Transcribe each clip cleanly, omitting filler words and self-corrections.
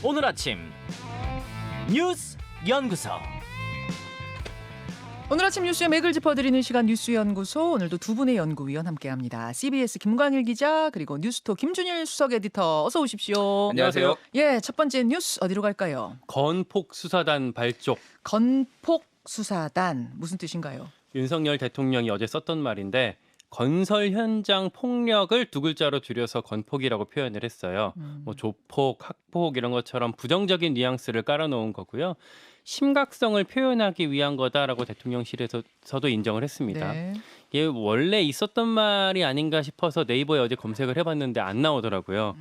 오늘 아침 뉴스 연구소. 오늘 아침 뉴스의 맥을 짚어드리는 시간 뉴스연구소. 오늘도 두 분의 연구위원 함께합니다. CBS 김광일 기자 그리고 뉴스토 김준일 수석 에디터 어서 오십시오. 안녕하세요. 예, 첫 번째 뉴스 어디로 갈까요? 건폭 수사단 발족. 건폭 수사단 무슨 뜻인가요? 윤석열 대통령이 어제 썼던 말인데 건설 현장 폭력을 두 글자로 줄여서 건폭이라고 표현을 했어요. 뭐 조폭, 학폭 이런 것처럼 부정적인 뉘앙스를 깔아놓은 거고요. 심각성을 표현하기 위한 거다라고 대통령실에서도 인정을 했습니다. 네. 이게 원래 있었던 말이 아닌가 싶어서 네이버에 어제 검색을 해봤는데 안 나오더라고요.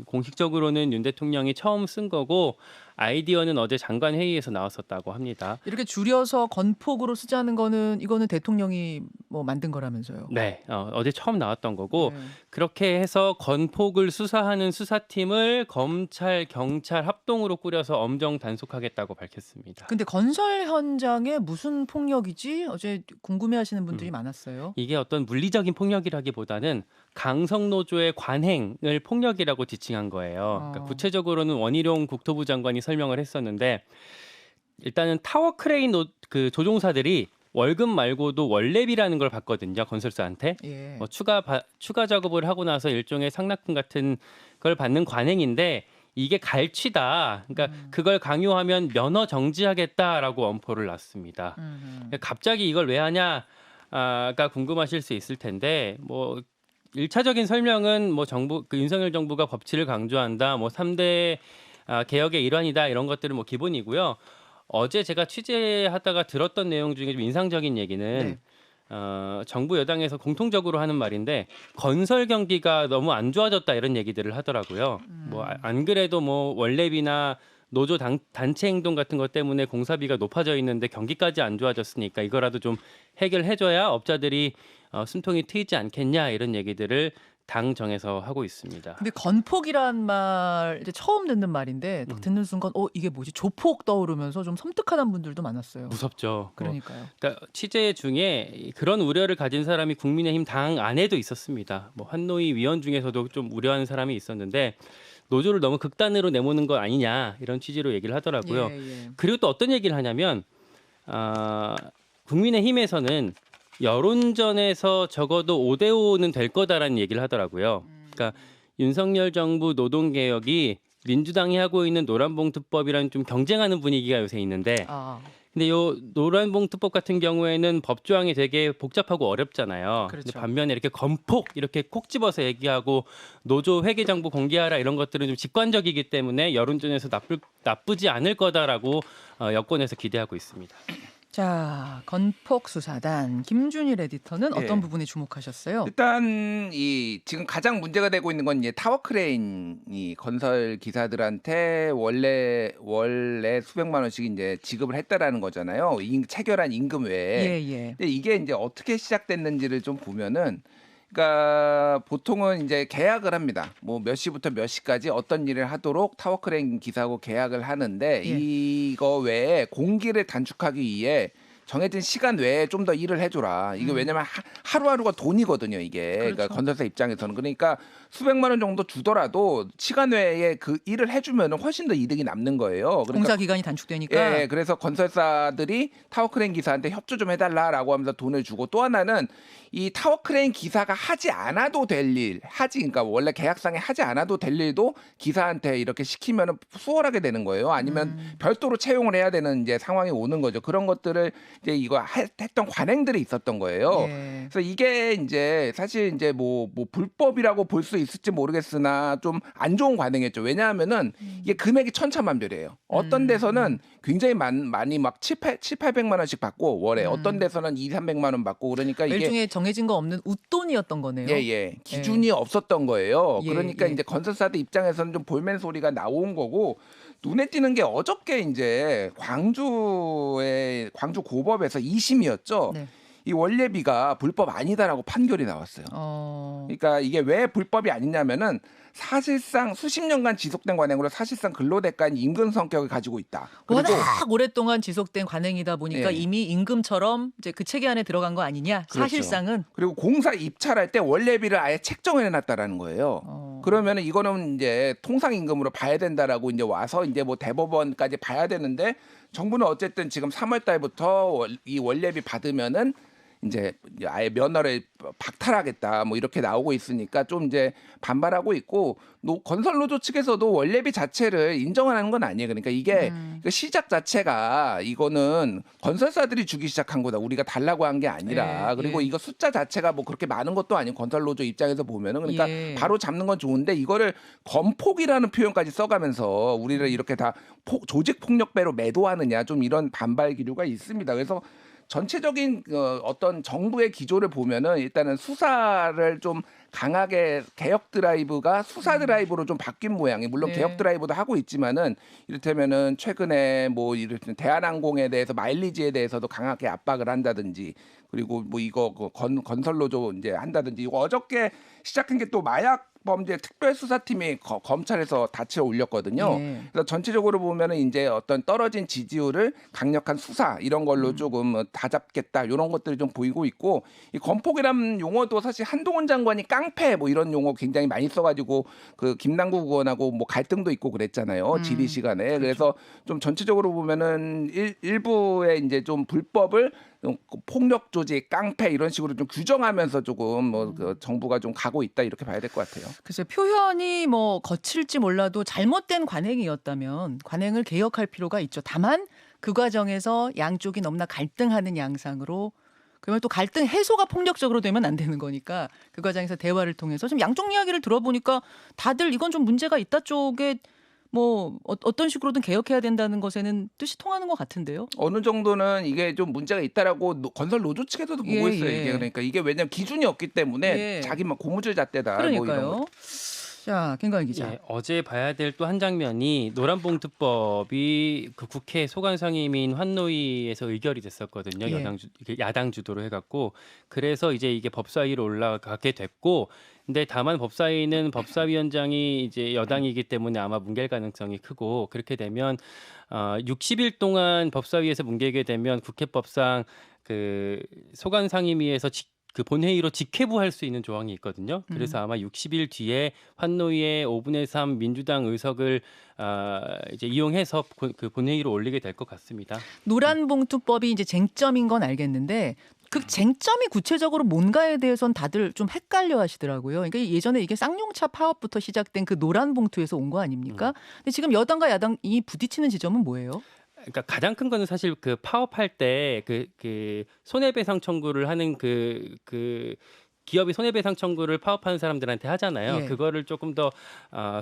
공식적으로는 윤 대통령이 처음 쓴 거고 아이디어는 어제 장관 회의에서 나왔었다고 합니다. 이렇게 줄여서 건폭으로 쓰자는 거는 이거는 대통령이 뭐 만든 거라면서요. 네, 어제 처음 나왔던 거고 네. 그렇게 해서 건폭을 수사하는 수사팀을 검찰, 경찰 합동으로 꾸려서 엄정 단속하겠다고 밝혔습니다. 근데 건설 현장에 무슨 폭력이지? 어제 궁금해하시는 분들이 많았어요. 이게 어떤 물리적인 폭력이라기보다는 강성노조의 관행을 폭력이라고 지칭한 거예요. 그러니까 구체적으로는 원희룡 국토부 장관이 설명을 했었는데 일단은 타워 크레인 그 조종사들이 월급 말고도 원래비라는 걸 받거든요. 건설사한테. 예. 뭐 추가 작업을 하고 나서 일종의 상납금 같은 걸 받는 관행인데 이게 갈취다. 그러니까 그걸 강요하면 면허 정지하겠다라고 엄포를 놨습니다. 갑자기 이걸 왜 하냐가 궁금하실 수 있을 텐데 뭐 1차적인 설명은 뭐 윤석열 정부가 법치를 강조한다. 뭐 3대 개혁의 일환이다. 이런 것들은 뭐 기본이고요. 어제 제가 취재하다가 들었던 내용 중에 좀 인상적인 얘기는 정부 여당에서 공통적으로 하는 말인데 건설 경기가 너무 안 좋아졌다 이런 얘기들을 하더라고요. 뭐 안 그래도 뭐 원래비나 노조 단체 행동 같은 것 때문에 공사비가 높아져 있는데 경기까지 안 좋아졌으니까 이거라도 좀 해결해줘야 업자들이 숨통이 트이지 않겠냐 이런 얘기들을 당정에서 하고 있습니다. 근데 건폭이란 말 이제 처음 듣는 말인데 딱 듣는 순간 이게 뭐지? 조폭 떠오르면서 좀 섬뜩하다는 분들도 많았어요. 무섭죠. 그러니까요. 그러니까 취재 중에 그런 우려를 가진 사람이 국민의힘 당 안에도 있었습니다. 뭐 환노위 위원 중에서도 좀 우려하는 사람이 있었는데 노조를 너무 극단으로 내모는 거 아니냐 이런 취지로 얘기를 하더라고요. 예. 그리고 또 어떤 얘기를 하냐면 국민의힘에서는 여론전에서 적어도 5대5는 될 거다라는 얘기를 하더라고요. 그러니까 윤석열 정부 노동개혁이 민주당이 하고 있는 노란봉투법이랑 좀 경쟁하는 분위기가 요새 있는데 근데 요 노란봉투법 같은 경우에는 법조항이 되게 복잡하고 어렵잖아요. 그렇죠. 근데 반면에 이렇게 건폭 이렇게 콕 집어서 얘기하고 노조 회계 정보 공개하라 이런 것들은 좀 직관적이기 때문에 여론전에서 나쁘지 않을 거다라고 여권에서 기대하고 있습니다. 자, 건폭 수사단 김준일 에디터는 어떤 예. 부분에 주목하셨어요? 일단 지금 가장 문제가 되고 있는 건 이제 타워 크레인이 건설 기사들한테 원래 수백만 원씩 이제 지급을 했다라는 거잖아요. 체결한 임금 외에. 예. 근데 이게 이제 어떻게 시작됐는지를 좀 보면은 그러니까 보통은 이제 계약을 합니다. 뭐 몇 시부터 몇 시까지 어떤 일을 하도록 타워 크레인 기사하고 계약을 하는데 이거 외에 공기를 단축하기 위해 정해진 시간 외에 좀 더 일을 해줘라. 이게 왜냐면 하루하루가 돈이거든요. 이게 그렇죠. 그러니까 건설사 입장에서는 그러니까 수백만 원 정도 주더라도 시간 외에 그 일을 해주면 훨씬 더 이득이 남는 거예요. 그러니까 공사 기간이 단축되니까. 예, 그래서 건설사들이 타워 크레인 기사한테 협조 좀 해달라라고 하면서 돈을 주고 또 하나는 이 타워 크레인 기사가 하지 않아도 될 일, 그러니까 원래 계약상에 하지 않아도 될 일도 기사한테 이렇게 시키면 수월하게 되는 거예요. 아니면 별도로 채용을 해야 되는 이제 상황이 오는 거죠. 그런 것들을 이제 이거 했던 관행들이 있었던 거예요. 예. 그래서 이게 이제 사실 이제 뭐 불법이라고 볼 수 있을지 모르겠으나 좀 안 좋은 관행이었죠. 왜냐하면은 이게 금액이 천차만별이에요. 어떤 데서는 굉장히 많이 막 700~800만 원씩 받고 월에 어떤 데서는 200~300만 원 받고 그러니까 이게 일종의 정해진 거 없는 웃돈이었던 거네요. 예. 기준이 없었던 거예요. 예, 그러니까 예. 이제 건설사들 입장에서는 좀 볼멘 소리가 나온 거고 눈에 띄는 게 어저께 이제 광주 고법에서 2심이었죠. 네. 이 원래비가 불법 아니다라고 판결이 나왔어요. 그러니까 이게 왜 불법이 아니냐면은 사실상 수십 년간 지속된 관행으로 사실상 근로대가인 임금 성격을 가지고 있다. 그리고 워낙 오랫동안 지속된 관행이다 보니까 예. 이미 임금처럼 이제 그 체계 안에 들어간 거 아니냐? 그렇죠. 사실상은. 그리고 공사 입찰할 때 원래비를 아예 책정해 놨다라는 거예요. 그러면은 이거는 이제 통상 임금으로 봐야 된다라고 이제 와서 이제 뭐 대법원까지 봐야 되는데 정부는 어쨌든 지금 3월 달부터 이 원래비 받으면은 이제 아예 면허를 박탈하겠다 뭐 이렇게 나오고 있으니까 좀 이제 반발하고 있고 건설 노조 측에서도 원래비 자체를 인정하는 건 아니에요. 그러니까 이게 그 시작 자체가 이거는 건설사들이 주기 시작한 거다. 우리가 달라고 한 게 아니라 예, 그리고 예. 이거 숫자 자체가 뭐 그렇게 많은 것도 아니고 건설 노조 입장에서 보면은 그러니까 예. 바로 잡는 건 좋은데 이거를 건폭이라는 표현까지 써가면서 우리를 이렇게 다 조직 폭력배로 매도하느냐 좀 이런 반발 기류가 있습니다. 그래서 전체적인 어떤 정부의 기조를 보면은 일단은 수사를 좀 강하게 개혁 드라이브가 수사 드라이브로 좀 바뀐 모양이 물론 네. 개혁 드라이브도 하고 있지만은 이를테면은 최근에 뭐 이를테면 대한항공에 대해서 마일리지에 대해서도 강하게 압박을 한다든지 그리고 뭐 이거 건설 노조 이제 한다든지 이거 어저께 시작한 게 또 마약 범죄 특별수사팀이 검찰에서 다치러 올렸거든요. 예. 그래서 전체적으로 보면은 이제 어떤 떨어진 지지율을 강력한 수사 이런 걸로 조금 다잡겠다 이런 것들이 좀 보이고 있고 이 건폭이라는 용어도 사실 한동훈 장관이 깡패 뭐 이런 용어 굉장히 많이 써가지고 그 김남국 의원하고 뭐 갈등도 있고 그랬잖아요. 질의 시간에. 그래서 좀 전체적으로 보면은 일부의 이제 좀 불법을 폭력 조직, 깡패 이런 식으로 좀 규정하면서 조금 뭐 그 정부가 좀 가고 있다 이렇게 봐야 될 것 같아요. 글쎄 표현이 뭐 거칠지 몰라도 잘못된 관행이었다면 관행을 개혁할 필요가 있죠. 다만 그 과정에서 양쪽이 너무나 갈등하는 양상으로 그러면 또 갈등 해소가 폭력적으로 되면 안 되는 거니까 그 과정에서 대화를 통해서 지금 양쪽 이야기를 들어보니까 다들 이건 좀 문제가 있다 쪽에 뭐 어떤 식으로든 개혁해야 된다는 것에는 뜻이 통하는 것 같은데요. 어느 정도는 이게 좀 문제가 있다라고 건설 노조 측에서도 보고 예, 있어요. 예. 이게 그러니까 이게 왜냐면 기준이 없기 때문에 예. 자기만 고무줄 잣대다. 뭐 이런 그러니까요. 거. 자, 김광일 기자. 예, 어제 봐야 될 또 한 장면이 노란봉투법이 그 국회 소관상임인 환노위에서 의결이 됐었거든요. 예. 야당 주도로 해갖고 그래서 이제 이게 법사위로 올라가게 됐고, 근데 다만 법사위원장이 이제 여당이기 때문에 아마 뭉갤 가능성이 크고 그렇게 되면 60일 동안 법사위에서 뭉개게 되면 국회법상 그 소관상임위에서 그 본회의로 직회부할 수 있는 조항이 있거든요. 그래서 아마 60일 뒤에 환노위의 5분의 3 민주당 의석을 이제 이용해서 그 본회의로 올리게 될 것 같습니다. 노란봉투법이 이제 쟁점인 건 알겠는데 그 쟁점이 구체적으로 뭔가에 대해서는 다들 좀 헷갈려 하시더라고요. 그러니까 예전에 이게 쌍용차 파업부터 시작된 그 노란봉투에서 온 거 아닙니까? 근데 지금 여당과 야당이 부딪히는 지점은 뭐예요? 그러니까 가장 큰 거는 사실 그 파업할 때 그 손해배상 청구를 하는 그 기업이 손해배상 청구를 파업하는 사람들한테 하잖아요. 예. 그거를 조금 더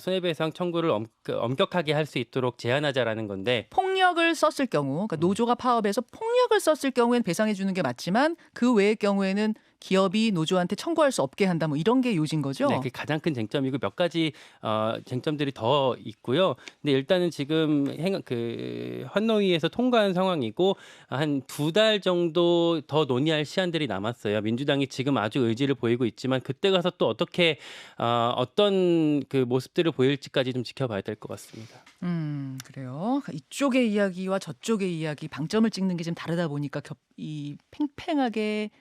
손해배상 청구를 엄격하게 할 수 있도록 제한하자라는 건데, 폭력을 썼을 경우, 그러니까 노조가 파업해서 폭력을 썼을 경우에는 배상해 주는 게 맞지만 그 외의 경우에는 기업이 노조한테 청구할 수 없게 한다. 뭐 이런 게 요지인 거죠. 네, 그게 가장 큰 쟁점이고 몇 가지 쟁점들이 더 있고요. 근데 일단은 지금 그 환노위에서 통과한 상황이고 한 2달 정도 더 논의할 시한들이 남았어요. 민주당이 지금 아주 의지를 보이고 있지만 그때 가서 또 어떻게 어떤 그 모습들을 보일지까지 좀 지켜봐야 될 것 같습니다. 그래요. 이쪽의 이야기와 저쪽의 이야기 방점을 찍는 게 좀 다르다 보니까 이 팽팽하게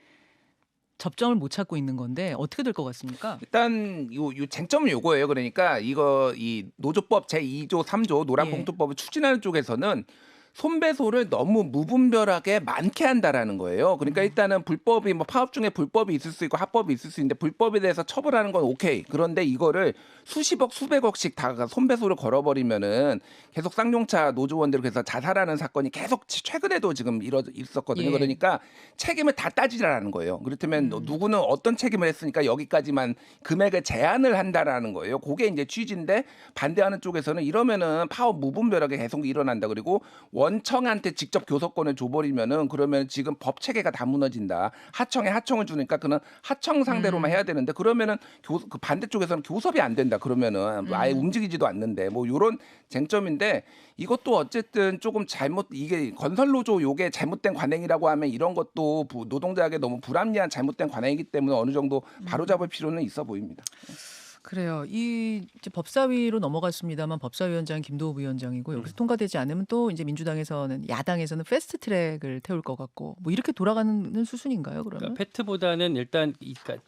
접점을 못 찾고 있는 건데 어떻게 될 것 같습니까? 일단 요 쟁점은 요거예요. 그러니까 이 노조법 제2조 3조 노란봉투법을 추진하는 쪽에서는 손배소를 너무 무분별하게 많게 한다라는 거예요. 그러니까 일단은 불법이 뭐 파업 중에 불법이 있을 수 있고 합법이 있을 수 있는데 불법에 대해서 처벌하는 건 오케이. 그런데 이거를 수십억 수백억씩 다 손배소를 걸어버리면은 계속 쌍용차 노조원들 그래서 자살하는 사건이 계속 최근에도 지금 있었거든요. 예. 그러니까 책임을 다 따지라는 거예요. 그렇다면 누구는 어떤 책임을 했으니까 여기까지만 금액을 제한을 한다라는 거예요. 그게 이제 취지인데 반대하는 쪽에서는 이러면은 파업 무분별하게 계속 일어난다. 그리고 원청한테 직접 교섭권을 줘버리면은 그러면 지금 법 체계가 다 무너진다. 하청에 하청을 주니까 그는 하청 상대로만 해야 되는데 그러면은 그 반대쪽에서는 교섭이 안 된다. 그러면은 아예 움직이지도 않는데 뭐 이런 쟁점인데 이것도 어쨌든 조금 이게 건설노조 요게 잘못된 관행이라고 하면 이런 것도 노동자에게 너무 불합리한 잘못된 관행이기 때문에 어느 정도 바로잡을 필요는 있어 보입니다. 그래요. 이제 법사위로 넘어갔습니다만 법사위원장 김도우 위원장이고 여기서 통과되지 않으면 또 이제 민주당에서는 야당에서는 패스트트랙을 태울 것 같고 뭐 이렇게 돌아가는 수순인가요? 그러면? 그러니까 패트보다는 일단 그러니까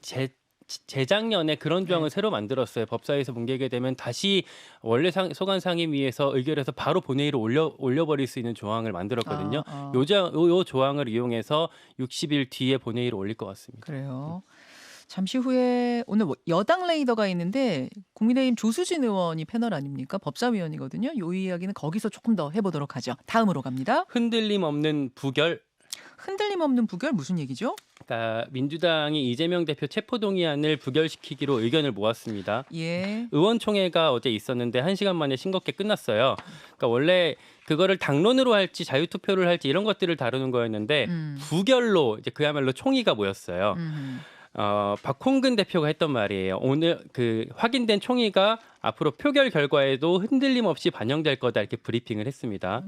재작년에 그런 조항을 네. 새로 만들었어요. 법사위에서 뭉개게 되면 다시 원래 소관 상임위에서 의결해서 바로 본회의로 올려버릴 수 있는 조항을 만들었거든요. 요 조항을 이용해서 60일 뒤에 본회의로 올릴 것 같습니다. 그래요. 잠시 후에 오늘 여당 레이더가 있는데 국민의힘 조수진 의원이 패널 아닙니까? 법사위원이거든요. 요 이야기는 거기서 조금 더 해보도록 하죠. 다음으로 갑니다. 흔들림 없는 부결. 흔들림 없는 부결 무슨 얘기죠? 그러니까 민주당이 이재명 대표 체포동의안을 부결시키기로 의견을 모았습니다. 예. 의원총회가 어제 있었는데 1시간 만에 싱겁게 끝났어요. 그러니까 원래 그거를 당론으로 할지 자유투표를 할지 이런 것들을 다루는 거였는데 부결로 이제 그야말로 총의가 모였어요. 박홍근 대표가 했던 말이에요. 오늘 그 확인된 총의가 앞으로 표결 결과에도 흔들림 없이 반영될 거다 이렇게 브리핑을 했습니다.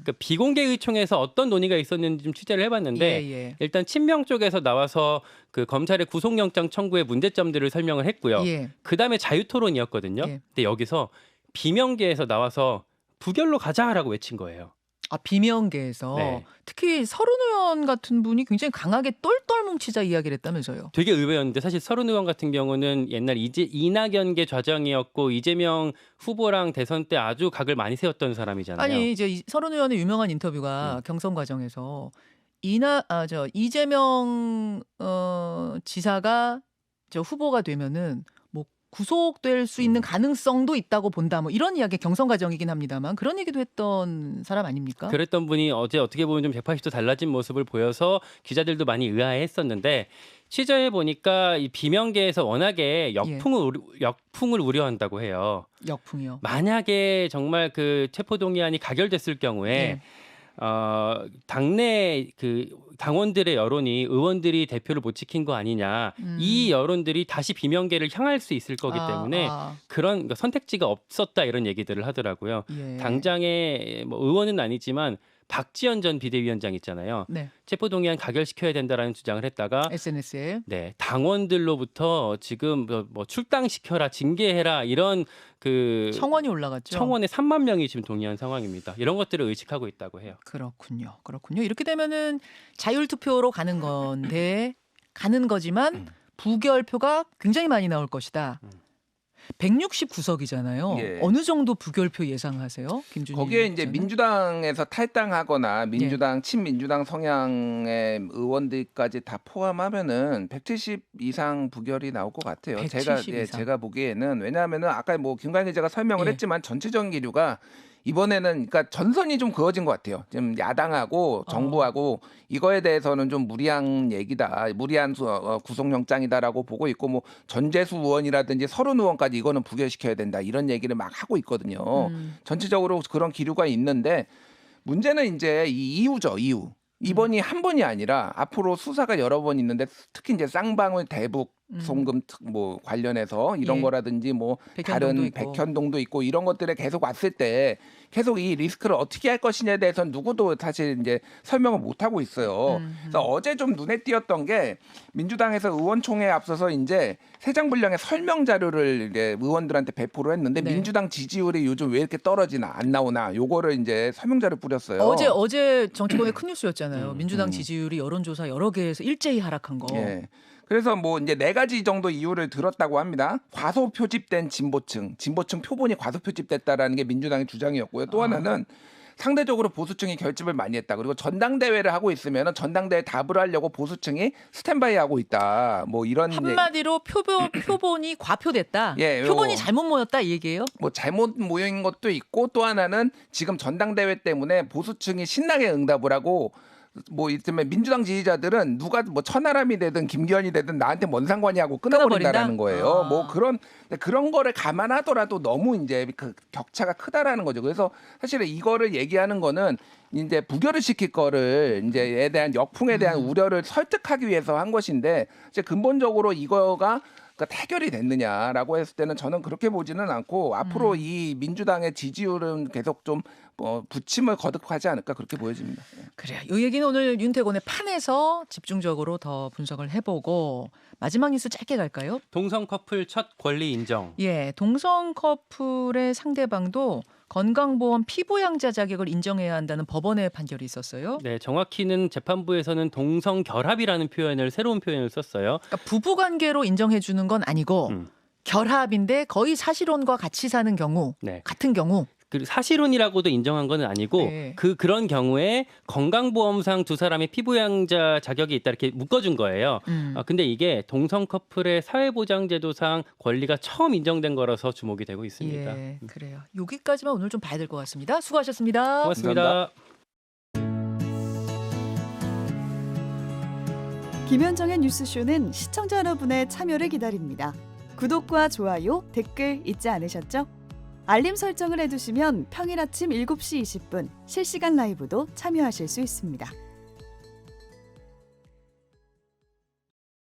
그 비공개 의총에서 어떤 논의가 있었는지 좀 취재를 해봤는데 예. 일단 친명 쪽에서 나와서 그 검찰의 구속영장 청구의 문제점들을 설명을 했고요. 예. 그 다음에 자유토론이었거든요. 예. 근데 여기서 비명계에서 나와서 부결로 가자라고 외친 거예요. 아, 비명계에서 네. 특히 서른 의원 같은 분이 굉장히 강하게 똘똘 뭉치자 이야기를 했다면서요. 되게 의외였는데 사실 서른 의원 같은 경우는 옛날 이낙연계 좌정이었고 이재명 후보랑 대선 때 아주 각을 많이 세웠던 사람이잖아요. 아니 이제 서른 의원의 유명한 인터뷰가 경선 과정에서 이재명 지사가 저 후보가 되면은 뭐 구속될 수 있는 가능성도 있다고 본다. 뭐 이런 이야기 경선 과정이긴 합니다만 그런 얘기도 했던 사람 아닙니까? 그랬던 분이 어제 어떻게 보면 좀 180도 달라진 모습을 보여서 기자들도 많이 의아해했었는데 취재해 보니까 이 비명계에서 워낙에 역풍을 우려한다고 해요. 역풍이요. 만약에 정말 그 체포동의안이 가결됐을 경우에 당내 그 당원들의 여론이 의원들이 대표를 못 지킨 거 아니냐 이 여론들이 다시 비명계를 향할 수 있을 거기 때문에 그런 선택지가 없었다 이런 얘기들을 하더라고요. 예. 당장에 뭐 의원은 아니지만 박지원 전 비대위원장 있잖아요. 네. 체포동의안 가결시켜야 된다라는 주장을 했다가 SNS에 네, 당원들로부터 지금 뭐 출당시켜라, 징계해라 이런 그 청원이 올라갔죠. 청원에 3만 명이 지금 동의한 상황입니다. 이런 것들을 의식하고 있다고 해요. 그렇군요. 이렇게 되면은 자율투표로 가는 건데 가는 거지만 부결표가 굉장히 많이 나올 것이다. 169석이잖아요. 예. 어느 정도 부결표 예상하세요, 김준일? 거기에 이제 기자는? 민주당에서 탈당하거나 민주당 친민주당 성향의 의원들까지 다 포함하면은 170 이상 부결이 나올 것 같아요. 170 이상. 제가 보기에는 왜냐하면은 아까 뭐 김관 기자가 설명을 예. 했지만 전체적인 기류가 이번에는 그러니까 전선이 좀 그어진 것 같아요. 지금 야당하고 정부하고 이거에 대해서는 좀 무리한 얘기다, 무리한 구속영장이다라고 보고 있고 뭐 전재수 의원이라든지 서른 의원까지 이거는 부결시켜야 된다 이런 얘기를 막 하고 있거든요. 전체적으로 그런 기류가 있는데 문제는 이제 이 이유죠, 이유. 이번이 한 번이 아니라 앞으로 수사가 여러 번 있는데 특히 이제 쌍방울 대북 송금 뭐 관련해서 이런 예. 거라든지 뭐 백현동도 다른 있고. 백현동도 있고 이런 것들에 계속 왔을 때 계속 이 리스크를 어떻게 할 것이냐에 대해서는 누구도 사실 이제 설명을 못 하고 있어요. 그래서 어제 좀 눈에 띄었던 게 민주당에서 의원총회에 앞서서 이제 세장분량의 설명 자료를 이제 의원들한테 배포를 했는데 네. 민주당 지지율이 요즘 왜 이렇게 떨어지나 안 나오나 요거를 이제 설명 자료 뿌렸어요. 어제 정치권의 큰 뉴스였잖아요. 민주당 지지율이 여론조사 여러 개에서 일제히 하락한 거. 예. 그래서 뭐 이제 4가지 정도 이유를 들었다고 합니다. 과소 표집된 진보층 표본이 과소 표집됐다라는 게 민주당의 주장이었고요. 또 하나는 상대적으로 보수층이 결집을 많이 했다. 그리고 전당대회를 하고 있으면 전당대회 답을 하려고 보수층이 스탠바이 하고 있다. 뭐 이런 한마디로 표본이 과표됐다. 예, 표본이 잘못 모였다 이 얘기예요? 뭐 잘못 모인 것도 있고 또 하나는 지금 전당대회 때문에 보수층이 신나게 응답을 하고 뭐 이쯤에 민주당 지지자들은 누가 뭐 천하람이 되든 김기현이 되든 나한테 뭔 상관이 하고 끊어버린다라는 거예요. 뭐 그런 거를 감안하더라도 너무 이제 그 격차가 크다라는 거죠. 그래서 사실은 이거를 얘기하는 거는 이제 부결을 시킬 거를 이제에 대한 역풍에 대한 우려를 설득하기 위해서 한 것인데 이제 근본적으로 이거가 해결이 됐느냐라고 했을 때는 저는 그렇게 보지는 않고 앞으로 이 민주당의 지지율은 계속 좀 부침을 거듭하지 않을까 그렇게 보여집니다. 그래요. 이 얘기는 오늘 윤태곤의 판에서 집중적으로 더 분석을 해보고 마지막 뉴스 짧게 갈까요? 동성 커플 첫 권리 인정. 예, 동성 커플의 상대방도 건강보험 피부양자 자격을 인정해야 한다는 법원의 판결이 있었어요. 네, 정확히는 재판부에서는 동성 결합이라는 새로운 표현을 썼어요. 그러니까 부부관계로 인정해 주는 건 아니고 음. 결합인데 거의 사실혼과 같이 사는 경우, 네. 같은 경우. 그 사실혼이라고도 인정한 건 아니고 네. 그런 경우에 건강보험상 두 사람의 피부양자 자격이 있다 이렇게 묶어준 거예요. 근데 이게 동성 커플의 사회보장제도상 권리가 처음 인정된 거라서 주목이 되고 있습니다. 예, 그래요. 여기까지만 오늘 좀 봐야 될 것 같습니다. 수고하셨습니다. 고맙습니다. 김현정의 뉴스쇼는 시청자 여러분의 참여를 기다립니다. 구독과 좋아요, 댓글 잊지 않으셨죠? 알림 설정을 해두시면 평일 아침 7시 20분 실시간 라이브도 참여하실 수 있습니다.